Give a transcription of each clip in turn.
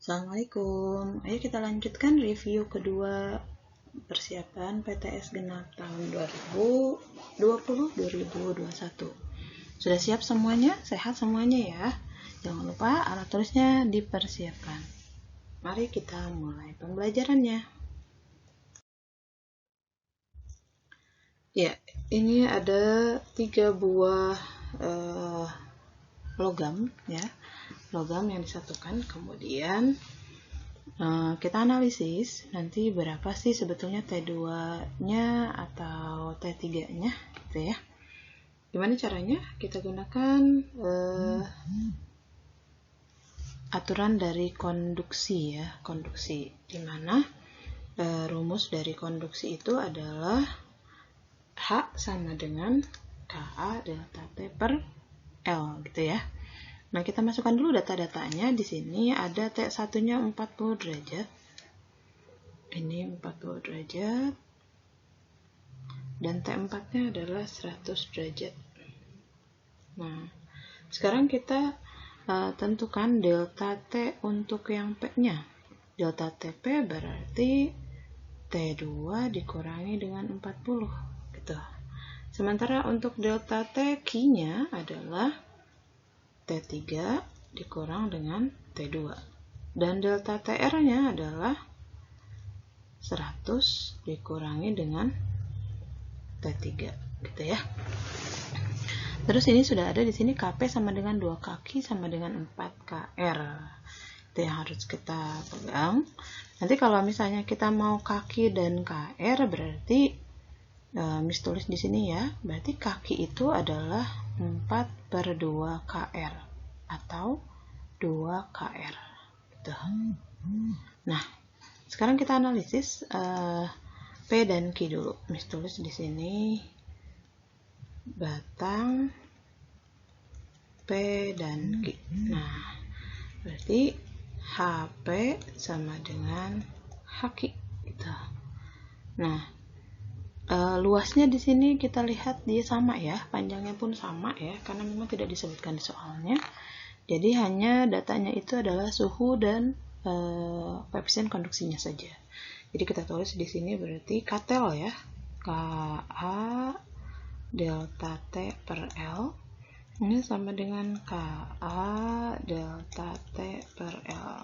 Assalamualaikum. Ayo kita lanjutkan review kedua persiapan PTS genap tahun 2020-2021. Sudah siap semuanya? Sehat semuanya ya? Jangan lupa alat tulisnya dipersiapkan. Mari kita mulai pembelajarannya. Ya, ini ada 3 buah logam ya. Logam yang disatukan, kemudian kita analisis nanti berapa sih sebetulnya T2-nya atau T3-nya gitu ya. Gimana caranya? Kita gunakan aturan dari konduksi ya, konduksi, dimana rumus dari konduksi itu adalah H sama dengan KA delta T per L gitu ya. Nah, kita masukkan dulu data-datanya. Di sini ada T1-nya 40 derajat. Ini 40 derajat. Dan T4-nya adalah 100 derajat. Nah, sekarang kita tentukan delta T untuk yang P-nya. Delta TP berarti T2 dikurangi dengan 40. Gitu. Sementara untuk delta T Q-nya adalah T3 dikurang dengan T2. Dan delta TR-nya adalah 100 dikurangi dengan T3 gitu ya. Terus ini sudah ada di sini KP sama dengan 2 kaki sama dengan 4 KR. Itu yang harus kita pegang. Nanti kalau misalnya kita mau kaki dan KR berarti Miss tulis di sini ya. Berarti kaki itu adalah 4/2 KR atau 2 KR. Gitu. Nah, sekarang kita analisis P dan Q dulu. Miss tulis di sini batang P dan Q. Nah, berarti HP sama dengan HQ gitu. Nah, luasnya di sini kita lihat dia sama ya, panjangnya pun sama ya, karena memang tidak disebutkan di soalnya. Jadi hanya datanya itu adalah suhu dan koefisien konduksinya saja. Jadi kita tulis di sini berarti KTL ya, KA delta T per L ini sama dengan KA delta T per L.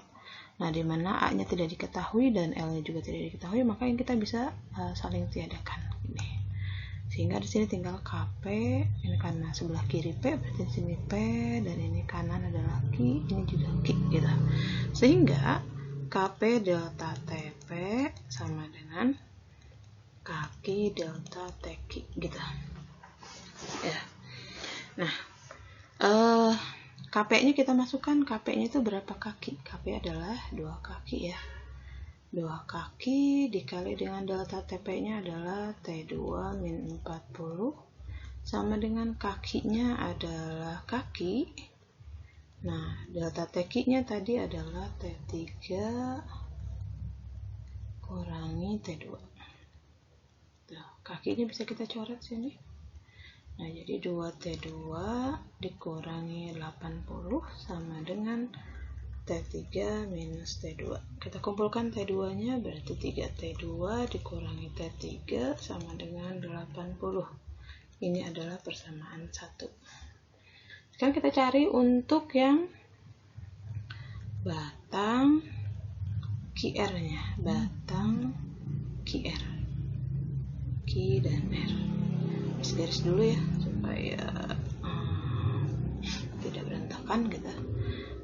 Nah, di mana A-nya tidak diketahui dan L-nya juga tidak diketahui, maka yang kita bisa saling tiadakan. Ini. Sehingga di sini tinggal KP, ini karena sebelah kiri P, berarti di sini P, dan ini kanan adalah Q, ini juga Q, gitu. Sehingga KP delta TP sama dengan kaki delta TQ, gitu. Ya. Nah, KP-nya kita masukkan, KP-nya itu berapa kaki? KP adalah 2 kaki ya. 2 kaki dikali dengan delta TP-nya adalah T2 min 40 sama dengan kakinya adalah kaki. Nah, delta TQ-nya tadi adalah T3 kurangi T2. Tuh, kakinya bisa kita coret sini. Nah, jadi 2T2 dikurangi 80 sama dengan T3 minus T2. Kita kumpulkan T2-nya berarti 3T2 dikurangi T3 sama dengan 80. Ini adalah persamaan 1. Sekarang kita cari untuk yang batang QR-nya. Batang QR. Q dan R. Garis dulu ya supaya tidak berantakan gitu.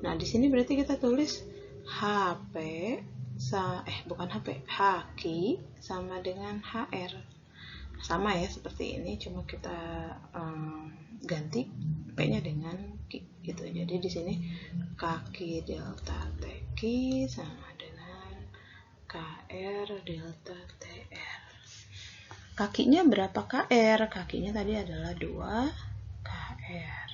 Nah, di sini berarti kita tulis HP bukan HP, HQ sama dengan HR. Sama ya seperti ini, cuma kita ganti P-nya dengan Q gitu. Jadi di sini kaki delta TQ sama dengan KR delta TR. Kakinya berapa KR? Kakinya tadi adalah 2 KR.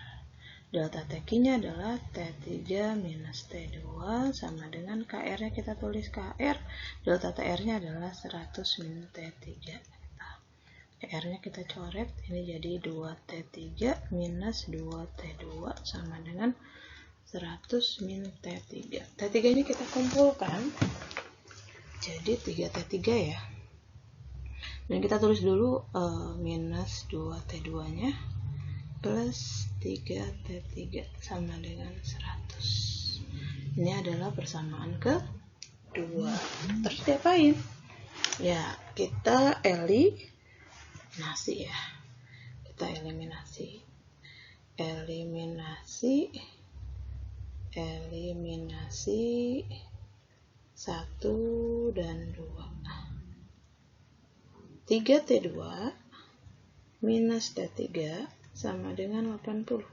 Delta TQ-nya adalah T3 minus T2 sama dengan KR-nya kita tulis KR. Delta TR-nya adalah 100 min T3. KR-nya kita coret, ini jadi 2T3 minus 2T2 sama dengan 100 min T3. T3 ini kita kumpulkan jadi 3T3 ya. Dan kita tulis dulu minus 2T2 nya plus 3T3 sama dengan 100. Ini adalah persamaan kedua. Terus diapain? Ya, kita eliminasi ya. Kita eliminasi 1 dan 2. 3T2 minus T3 sama dengan 80.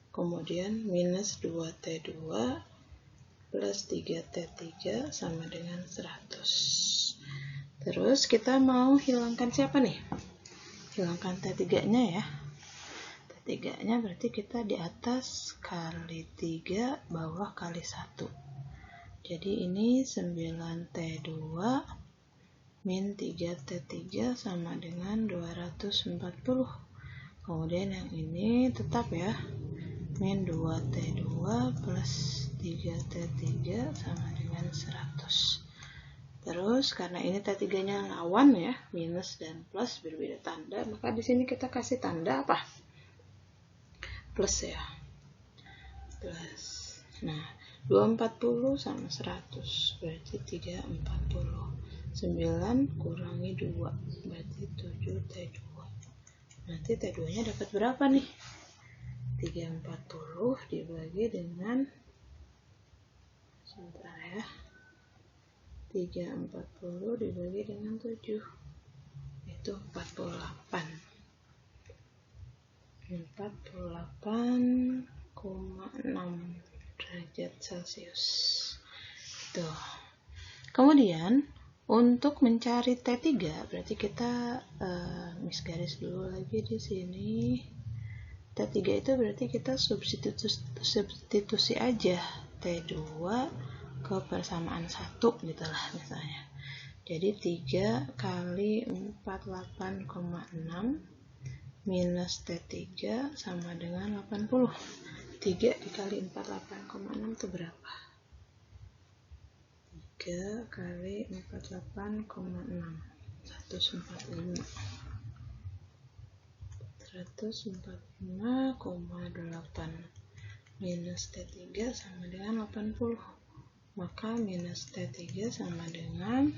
Kemudian minus 2T2 plus 3T3 sama dengan 100. Terus kita mau hilangkan siapa nih? Hilangkan T3-nya ya. T3-nya berarti kita di atas kali 3, bawah kali 1. Jadi ini 9T2 min 3T3 sama dengan 240. Kemudian yang ini tetap ya, min 2T2 plus 3T3 sama dengan 100. Terus karena ini T3-nya lawan ya, minus dan plus berbeda tanda, maka di sini kita kasih tanda apa? Plus ya. Plus. Nah, 240 sama 100 berarti 340. 9 kurangi 2 berarti 7T2. Nanti T2-nya dapat berapa nih? 340 dibagi dengan, sebentar ya, 340 dibagi dengan 7 itu 48,6 derajat Celcius. Tuh. Kemudian untuk mencari T3 berarti kita Miss garis dulu lagi di sini. T3 itu berarti kita substitusi aja T2 ke persamaan 1 gitu lah misalnya. Jadi 3 kali 48,6 minus T3 sama dengan 80. 3 dikali 48,6 itu berapa? 3 kali 48,6 145. 145,8 minus T3 sama dengan 80. Maka minus T3 sama dengan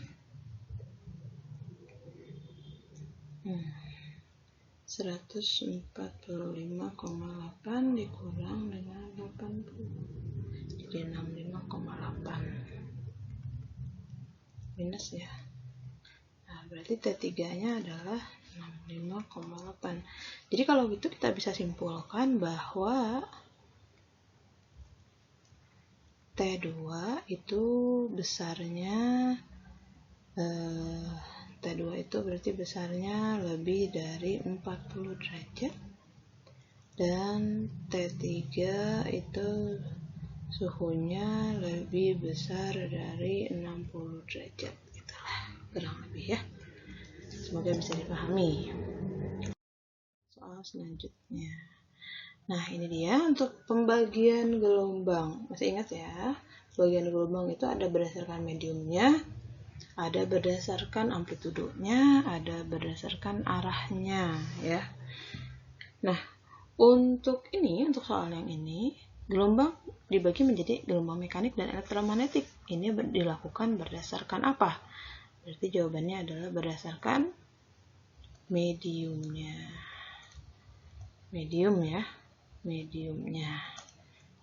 145,8 dikurang dengan 80. Jadi 65,8 minus ya. Nah, berarti T3-nya adalah 65,8. Jadi kalau gitu kita bisa simpulkan bahwa T2 itu besarnya T2 itu berarti besarnya lebih dari 40 derajat dan T3 itu suhunya lebih besar dari 60 derajat. Itulah kurang lebih ya. Semoga bisa dipahami. Soal selanjutnya. Nah, ini dia untuk pembagian gelombang. Masih ingat ya? Pembagian gelombang itu ada berdasarkan mediumnya, ada berdasarkan amplitudenya, ada berdasarkan arahnya ya. Nah, untuk soal yang ini, gelombang dibagi menjadi gelombang mekanik dan elektromagnetik. Ini dilakukan berdasarkan apa? Berarti jawabannya adalah berdasarkan mediumnya. Mediumnya.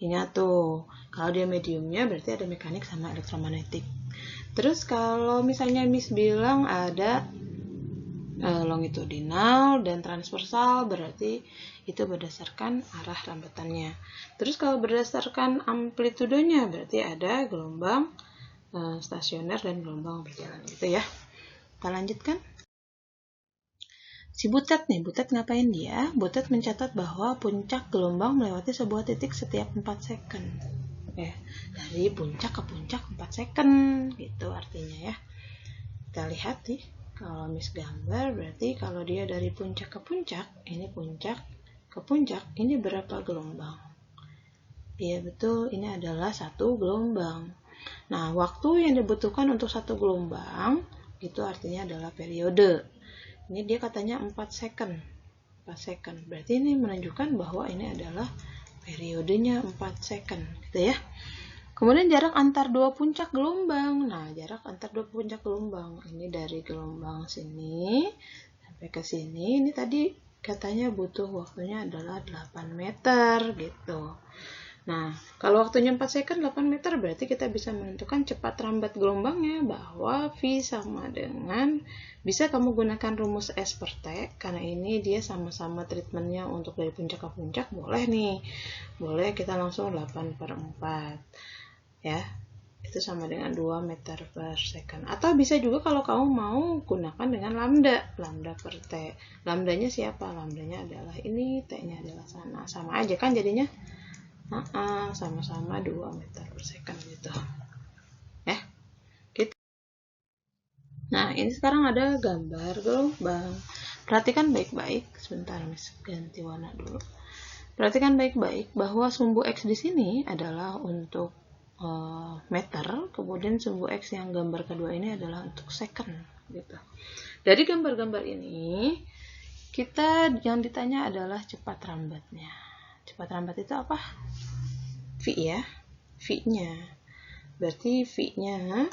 Ingat tuh, kalau dia mediumnya berarti ada mekanik sama elektromagnetik. Terus kalau misalnya Miss bilang ada longitudinal dan transversal, berarti itu berdasarkan arah lambatannya. Terus kalau berdasarkan amplitudenya berarti ada gelombang stasioner dan gelombang berjalan gitu ya. Kita lanjutkan. Si Butet ngapain dia? Butet mencatat bahwa puncak gelombang melewati sebuah titik setiap 4 second. Dari puncak ke puncak 4 second gitu artinya ya. Kita lihat nih, kalau Miss gambar berarti kalau dia dari puncak ke puncak, ini puncak ke puncak, ini berapa gelombang? Iya betul, ini adalah satu gelombang. Nah, waktu yang dibutuhkan untuk satu gelombang itu artinya adalah periode. Ini dia katanya 4 second. 4 second. Berarti ini menunjukkan bahwa ini adalah periodenya 4 second, gitu ya. Kemudian jarak antar dua puncak gelombang. Nah, jarak antar dua puncak gelombang. Ini dari gelombang sini sampai ke sini. Ini tadi katanya butuh waktunya adalah 8 meter gitu. Nah, kalau waktunya 4 second 8 meter berarti kita bisa menentukan cepat lambat gelombangnya bahwa V sama dengan, bisa kamu gunakan rumus S per T karena ini dia sama-sama treatmentnya untuk dari puncak ke puncak, boleh nih. Boleh kita langsung 8 per 4. Ya, itu sama dengan 2 meter per second. Atau bisa juga kalau kamu mau gunakan dengan lambda per T. Lambdanya siapa? Lambdanya adalah ini, T-nya adalah sana. Sama aja kan jadinya? Sama-sama 2 meter per second gitu ya gitu. Nah, ini sekarang ada gambar gelombang. Perhatikan baik-baik, sebentar Miss ganti warna dulu. Perhatikan baik-baik bahwa sumbu X di sini adalah untuk meter, kemudian sumbu X yang gambar kedua ini adalah untuk second gitu. Dari gambar-gambar ini kita yang ditanya adalah cepat lambatnya. Cepat lambat itu apa? V ya, V-nya. Berarti V-nya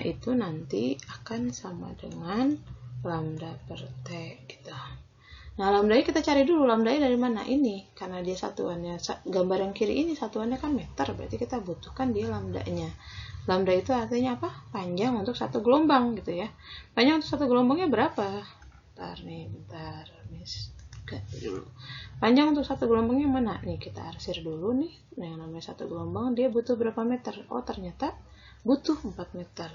itu nanti akan sama dengan lambda per T gitu. Nah, lambdanya kita cari dulu, lambdanya dari mana? Ini, karena dia satuannya, gambar yang kiri ini satuannya kan meter, berarti kita butuhkan dia lambdanya. Lambda itu artinya apa? Panjang untuk satu gelombang gitu ya. Panjang untuk satu gelombangnya berapa? Bentar, Miss. Dulu. Panjang untuk satu gelombangnya mana? Nih kita arsir dulu nih. Nah, yang namanya satu gelombang dia butuh berapa meter? Oh, ternyata butuh 4 meter.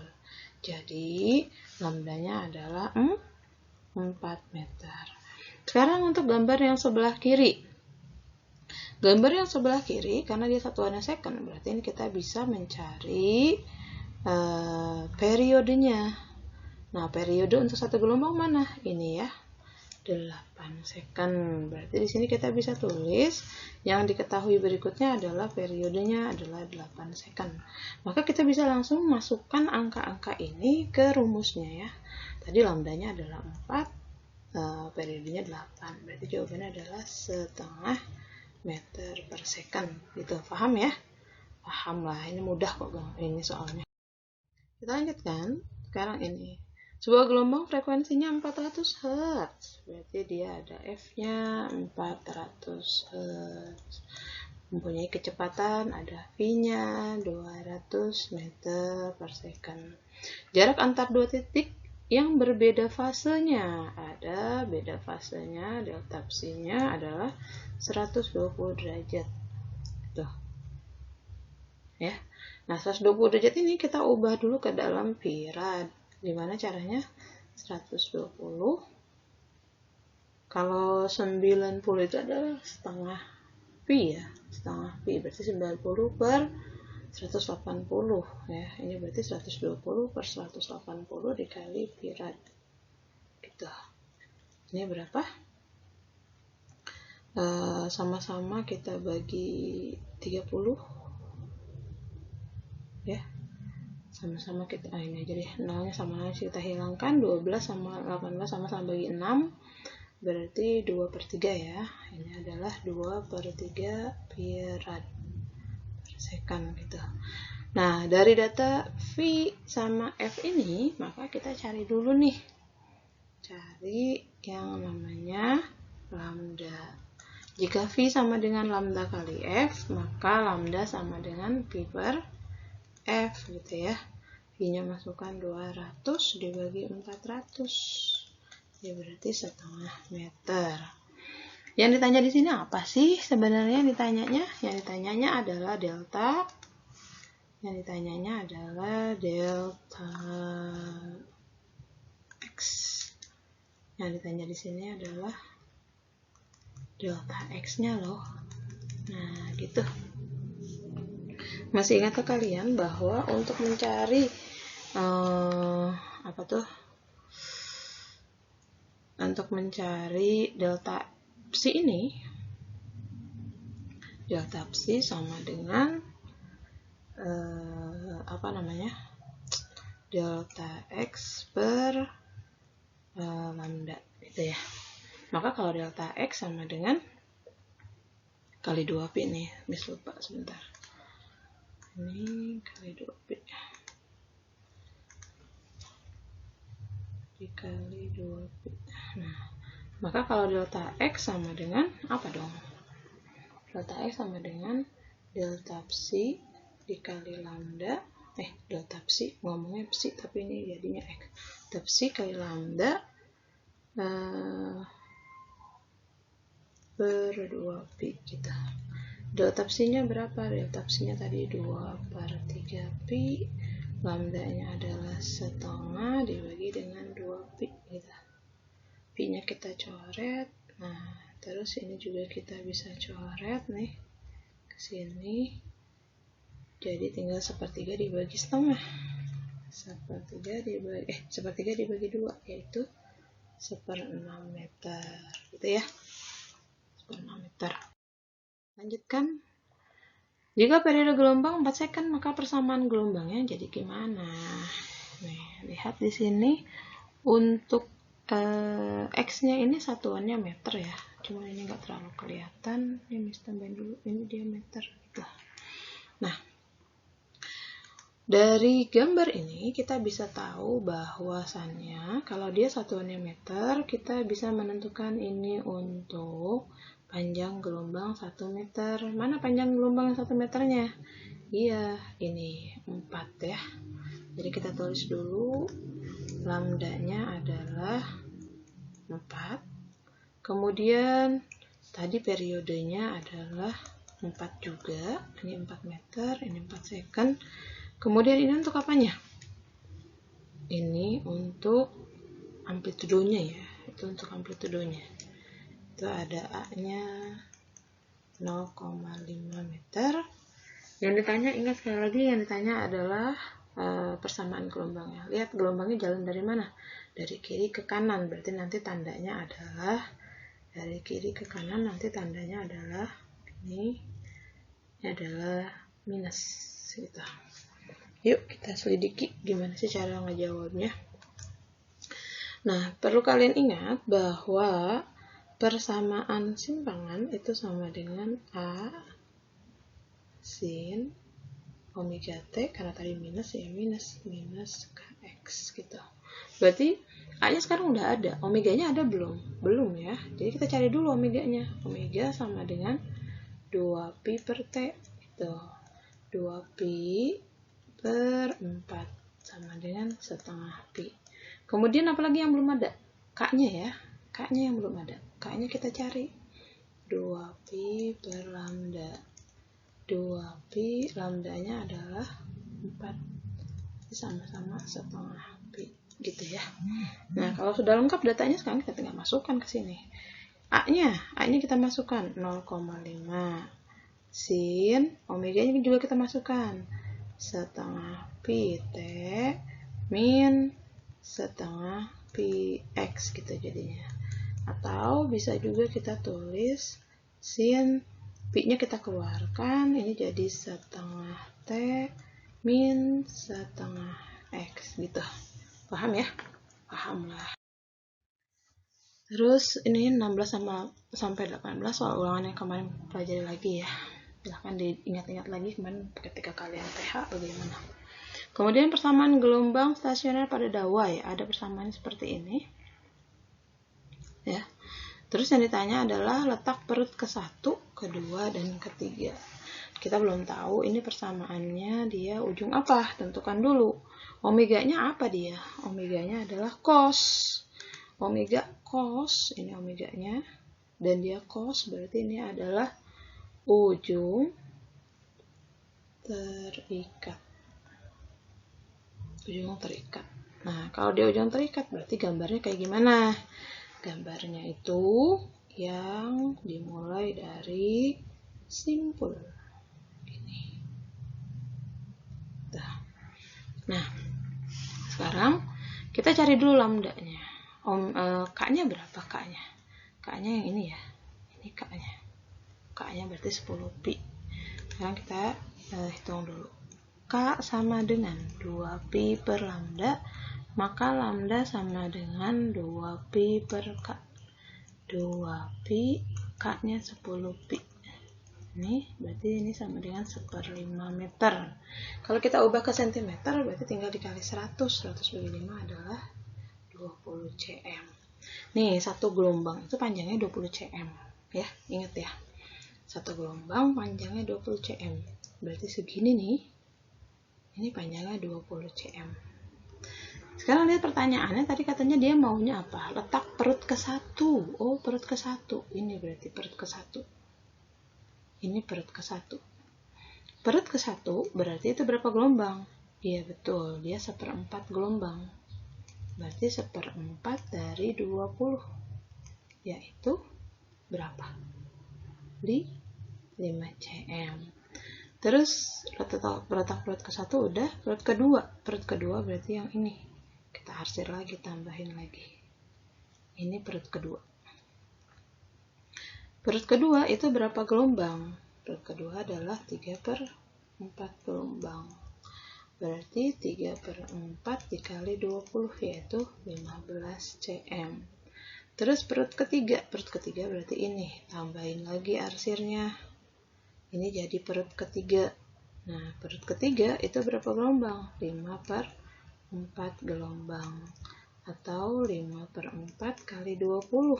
Jadi, lambdanya adalah 4 meter. Sekarang untuk gambar yang sebelah kiri. Gambar yang sebelah kiri, karena dia satuannya second, berarti ini kita bisa mencari periodenya. Nah, periode untuk satu gelombang mana? Ini ya. 8 second. Berarti di sini kita bisa tulis yang diketahui berikutnya adalah periodenya adalah 8 second. Maka kita bisa langsung masukkan angka-angka ini ke rumusnya ya. Tadi lambdanya adalah 4, periodenya 8. Berarti jawabannya adalah setengah meter per second. Gitu, paham ya? Paham lah, ini mudah kok ini soalnya. Kita lanjutkan. Sekarang ini. Sebuah gelombang frekuensinya 400 Hz. Berarti dia ada F-nya 400 Hz. Mempunyai kecepatan, ada V-nya 200 meter per second. Jarak antar dua titik yang berbeda fasenya. Ada beda fasenya, delta psi-nya adalah 120 derajat. Tuh. Ya. Nah, 120 derajat ini kita ubah dulu ke dalam pi rad. Gimana caranya? 120 kalau 90 itu adalah setengah pi ya, setengah pi berarti 90 per 180 ya. Ini berarti 120 per 180 dikali pi rad gitu. Ini berapa? Sama-sama kita bagi 30 ya. Sama-sama kita ini aja deh, nolnya sama aja kita hilangkan. 12 sama 18 sama-sama bagi 6 berarti 2 per 3 ya. Ini adalah 2 per 3 pi rad per second gitu. Nah, dari data V sama F ini maka kita cari dulu nih, cari yang namanya lambda. Jika V sama dengan lambda kali F, maka lambda sama dengan pi per F gitu ya. V-nya masukkan 200 dibagi 400. Ya berarti setengah meter. Yang ditanya di sini apa sih sebenarnya ditanyanya? Yang ditanyanya adalah delta. Yang ditanyanya adalah delta X. Yang ditanya di sini adalah delta X-nya loh. Nah, gitu. Masih ingat ke kalian bahwa untuk mencari untuk mencari delta psi ini delta psi sama dengan delta x per lambda gitu ya. Maka kalau delta x sama dengan kali 2pi nih, Miss lupa sebentar. Ini kali 2pi. Dikali 2pi. Nah, maka kalau delta x sama dengan apa dong? Delta x sama dengan delta psi dikali lambda. Delta psi, ngomongnya psi tapi ini jadinya x. Delta psi kali lambda per 2pi kita. Delta psinya berapa? Delta psinya tadi 2/3pi. Lambdanya adalah setengah dibagi dengan 2pi kita. Pi-nya kita coret. Nah, terus ini juga kita bisa coret nih ke sini. Jadi tinggal 1/3 dibagi setengah. 1/3 dibagi 2 yaitu 1/6 meter gitu ya. 1/6 meter. Lanjutkan. Jika periode gelombang 4 second, maka persamaan gelombangnya jadi gimana? Nih, lihat di sini untuk X-nya ini satuannya meter ya. Cuma ini nggak terlalu kelihatan. Ini Miss tambahin dulu. Ini dia meter gitu. Nah, dari gambar ini kita bisa tahu bahwasannya kalau dia satuannya meter, kita bisa menentukan ini untuk panjang gelombang 1 meter. Mana panjang gelombang 1 meternya? Iya, ini 4 ya. Jadi kita tulis dulu lambdanya adalah 4. Kemudian tadi periodenya adalah 4 juga. Ini 4 meter, ini 4 second. Kemudian ini untuk apanya? Ini untuk amplitudonya ya. Itu untuk amplitudonya. Itu ada A-nya 0,5 meter. Yang ditanya, ingat sekali lagi, yang ditanya adalah persamaan gelombangnya. Lihat gelombangnya jalan dari mana? Dari kiri ke kanan. Berarti nanti tandanya adalah dari kiri ke kanan, nanti tandanya adalah ini adalah minus gitu. Yuk kita selidiki gimana sih cara ngejawabnya. Nah, perlu kalian ingat bahwa persamaan simpangan itu sama dengan A sin omega T, karena tadi minus ya, minus Kx gitu. Berarti A-nya sekarang udah ada, omeganya ada belum? Belum ya. Jadi kita cari dulu omeganya. Omega sama dengan 2pi per T gitu. 2pi per 4 sama dengan setengah pi. Kemudian apalagi yang belum ada? K-nya ya. K-nya yang belum ada. K-nya kita cari. 2pi per lambda. 2pi lambdanya adalah 4. Sama-sama setengah pi. Gitu ya. Nah, kalau sudah lengkap datanya sekarang kita tinggal masukkan ke sini. A-nya kita masukkan 0,5. Sin omeganya juga kita masukkan. Setengah pi T min setengah pi X gitu jadinya. Atau bisa juga kita tulis sin pi-nya kita keluarkan, ini jadi setengah T min setengah X gitu. Paham ya? Paham lah. Terus ini 16 sampai 18 soal ulangan yang kemarin pelajari lagi ya. Silahkan diingat-ingat lagi kemarin ketika kalian TH bagaimana. Kemudian persamaan gelombang stasioner pada dawai, ada persamaan seperti ini ya. Terus yang ditanya adalah letak perut ke-1, ke-2, dan ke-3. Kita belum tahu ini persamaannya dia ujung apa, tentukan dulu. Omeganya apa dia? Omeganya adalah cos. Omega cos, ini omeganya, dan dia cos berarti ini adalah ujung terikat. Ujung terikat. Nah, kalau dia ujung terikat berarti gambarnya kayak gimana? Gambarnya itu yang dimulai dari simpul. Ini. Nah, sekarang kita cari dulu lambdanya. K-nya berapa K-nya? K-nya yang ini ya. Ini K-nya. K-nya berarti 10 pi. Sekarang kita hitung dulu. K sama dengan 2 pi per lambda, maka lambda sama dengan 2 pi per K. 2 pi, K-nya 10 pi. Ini berarti ini sama dengan 1/5 meter. Kalau kita ubah ke cm berarti tinggal dikali 100. 100 bagi 5 adalah 20 cm. Nih, satu gelombang itu panjangnya 20 cm. Ya, ingat ya. Satu gelombang panjangnya 20 cm. Berarti segini nih. Ini panjangnya 20 cm. Sekarang lihat pertanyaannya, tadi katanya dia maunya apa? Letak perut ke 1. Oh, perut ke 1. Ini berarti perut ke 1. Ini perut ke 1. Perut ke 1 berarti itu berapa gelombang? Iya betul, dia 1/4 gelombang. Berarti 1/4 dari 20. Yaitu berapa? 5 cm. Terus letak perut ke 1 udah, perut kedua. Perut kedua berarti yang ini. Kita arsir lagi, tambahin lagi. Ini perut kedua. Perut kedua itu berapa gelombang? Perut kedua adalah 3/4 gelombang. Berarti 3/4 dikali 20 yaitu 15 cm. Terus perut ketiga berarti ini. Tambahin lagi arsirnya. Ini jadi perut ketiga. Nah, perut ketiga itu berapa gelombang? 5/4 gelombang. Atau 5/4 kali 20.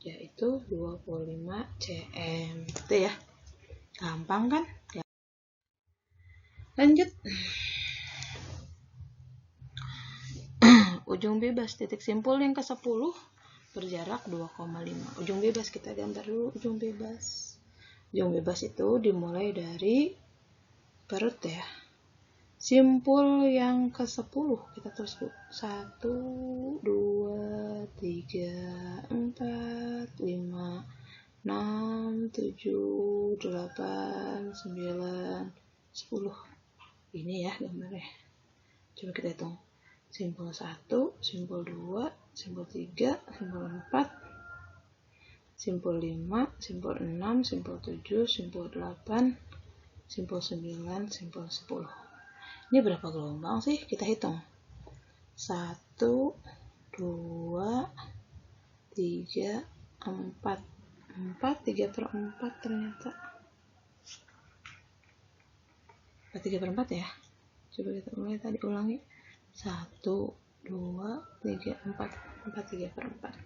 Yaitu 25 cm. Itu ya. Gampang kan? Ya. Lanjut. Ujung bebas titik simpul yang ke-10 berjarak 2,5. Ujung bebas kita gambar dulu ujung bebas. Ujung bebas itu dimulai dari perut ya. Simpul yang ke-10 kita tulis dulu. 1, 2, 3, 4, 5, 6, 7, 8, 9, 10. Ini ya gambarnya. Coba kita hitung. Simpul 1, simpul 2, simpul 3, simpul 4, simpul 5, simpul 6, simpul 7, simpul 8, simpul 9, simpul 10. Ini berapa gelombang sih? Kita hitung. 1, 2, 3, 4. 3/4 ternyata. 3/4 ya. Coba kita mulai tadi ulangi. 1, 2, 3, 4. 3/4.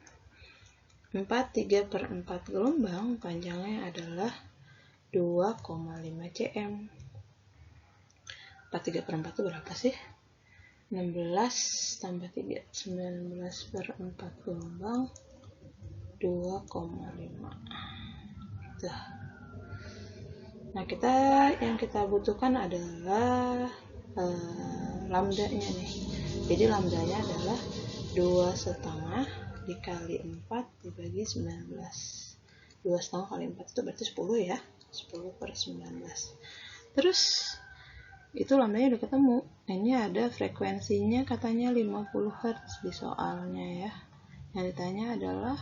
3/4 gelombang panjangnya adalah 2,5 cm. 3/4 itu berapa sih? 16 tambah 3. 19/4 gelombang 2,5. Gitu. Nah, yang kita butuhkan adalah lambdanya nih. Jadi lambdanya adalah 2,5 dikali 4 dibagi 19. 2,5 kali 4 itu berarti 10 ya. 10/19. Terus itu lambdanya udah ketemu. Ini ada frekuensinya katanya 50 Hz di soalnya ya. Yang ditanya adalah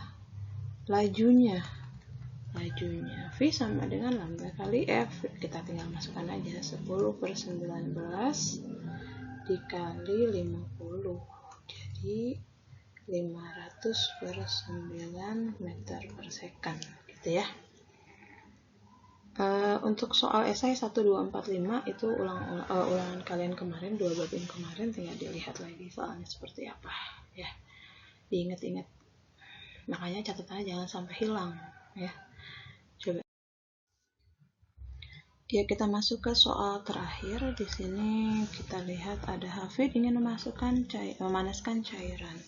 lajunya. V sama dengan lambda kali F. Kita tinggal masukkan aja 10/19 dikali 50. Jadi 500/9 meter per second gitu ya. Untuk soal esai 1, 2, 4, 5 itu ulangan kalian kemarin, 2 bab yang kemarin, tinggal dilihat lagi soalnya seperti apa ya. Diingat-ingat. Makanya catatannya jangan sampai hilang ya. Coba. Ya, kita masuk ke soal terakhir. Di sini kita lihat ada Hafid ingin memanaskan cairan.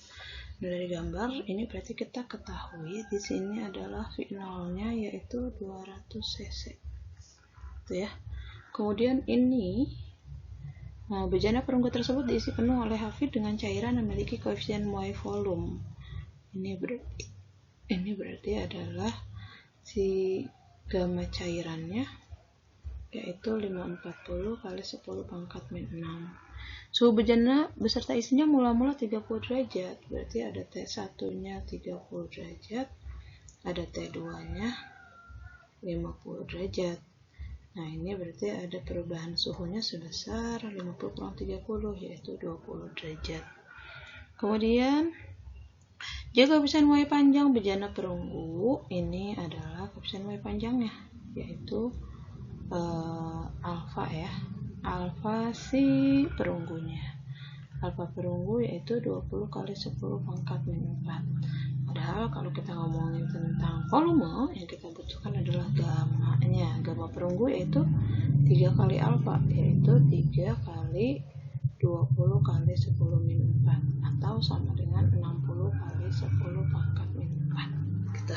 Dari gambar ini berarti kita ketahui di sini adalah V0-nya yaitu 200 cc. Itu ya. Kemudian ini bejana perunggu tersebut diisi penuh oleh Hafid dengan cairan yang memiliki koefisien Moe volume. Ini berarti adalah si gamma cairannya yaitu 540 kali 10⁻⁻⁶. Suhu bejana beserta isinya mula-mula 30 derajat. Berarti ada T1-nya 30 derajat, ada T2-nya 50 derajat. Nah, ini berarti ada perubahan suhunya sebesar 50 kurang 30, yaitu 20 derajat. Kemudian, jika koefisien Y panjang bejana perunggu, ini adalah koefisien Y panjangnya, yaitu alfa ya. Alfa si perunggunya. Alfa perunggu yaitu 20 kali 10 pangkat min 4. Padahal kalau kita ngomongin tentang volume, yang kita butuhkan adalah gamanya. Gamma perunggu yaitu 3 kali alfa, yaitu 3 kali 20 kali 10 min 4, atau sama dengan 60 kali 10 pangkat min 4. Gitu.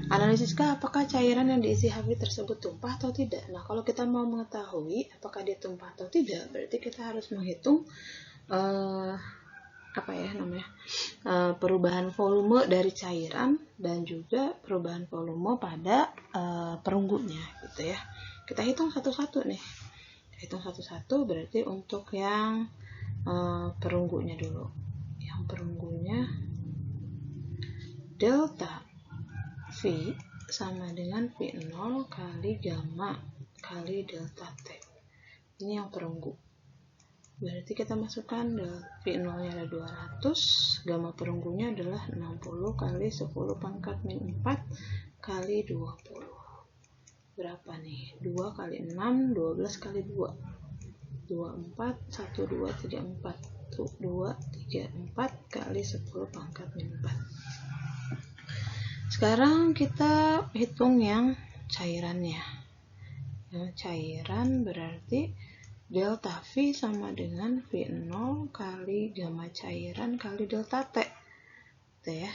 Analisiskah apakah cairan yang diisi Hb tersebut tumpah atau tidak? Nah, kalau kita mau mengetahui apakah dia tumpah atau tidak, berarti kita harus menghitung perubahan volume dari cairan dan juga perubahan volume pada perunggunya, gitu ya. Kita hitung satu-satu nih. Hitung satu-satu berarti untuk yang perunggunya dulu. Yang perunggunya delta V sama dengan V0 kali gamma kali delta T. Ini yang perunggu. Berarti kita masukkan V0 nya ada 200, gamma perunggunya adalah 60 kali 10 pangkat min 4 kali 20. Berapa nih? 2 kali 6, 12 kali 2. 24, 1, 2, 3, 4. 2, 3, 4 kali 10 pangkat min 4. Sekarang kita hitung yang cairannya. Yang cairan berarti delta V sama dengan V0 kali gamma cairan kali delta T. Gitu ya.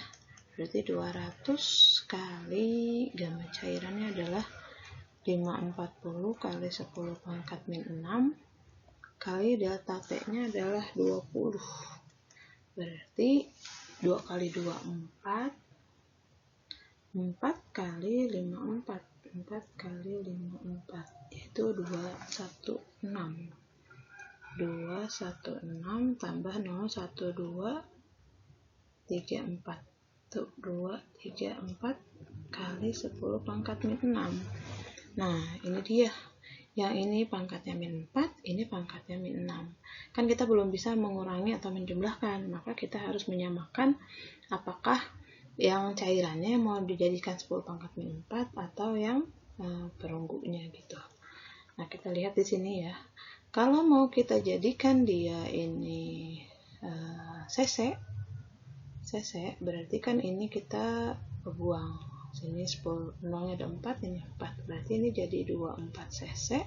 Berarti 200 kali gamma cairannya adalah 540 kali 10 pangkat min 6 kali delta T-nya adalah 20. Berarti 2 kali 2, 4. 4 kali 5, 4 kali 5, 4 yaitu 216. 216 tambah 0, 1, 2, 3, 4. Tuh, 2, 3, 4 kali 10 pangkat min 6. Nah, ini dia. Yang ini pangkatnya min 4, ini pangkatnya min 6. Kan kita belum bisa mengurangi atau menjumlahkan, maka kita harus menyamakan apakah yang cairannya mau dijadikan 10 pangkat min 4 atau yang perunggunya gitu. Nah, kita lihat di sini ya. Kalau mau kita jadikan dia ini cc berarti kan ini kita buang. Sini 10, 0-nya ada 4, ini 4. Berarti ini jadi 24 cc.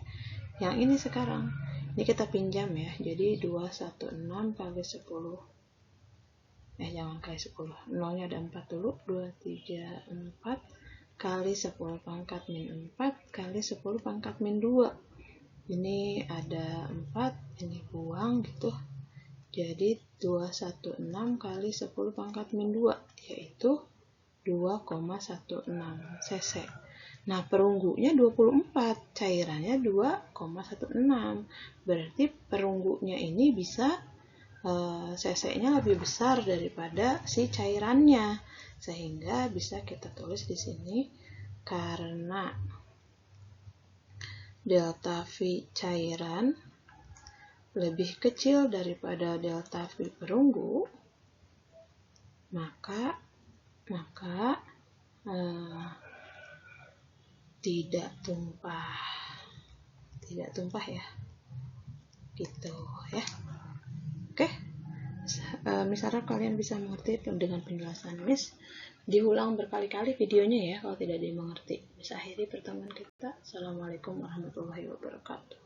Yang ini sekarang, ini kita pinjam ya. Jadi 216 kali 10. Jangan kali 10. 0-nya ada 4 dulu. 2, 3, 4 kali 10 pangkat min 4 kali 10 pangkat min 2. Ini ada 4, ini buang gitu. Jadi 216 kali 10 pangkat min 2 yaitu 2,16 cc. Nah, perunggunya 24, cairannya 2,16. Berarti perunggunya ini bisa cc-nya lebih besar daripada si cairannya, sehingga bisa kita tulis di sini karena delta V cairan lebih kecil daripada delta V perunggu, maka tidak tumpah ya, gitu ya. Oke, misalnya kalian bisa mengerti dengan penjelasan Miss, diulang berkali-kali videonya ya kalau tidak dimengerti. Bisa akhiri pertemuan kita. Assalamualaikum warahmatullahi wabarakatuh.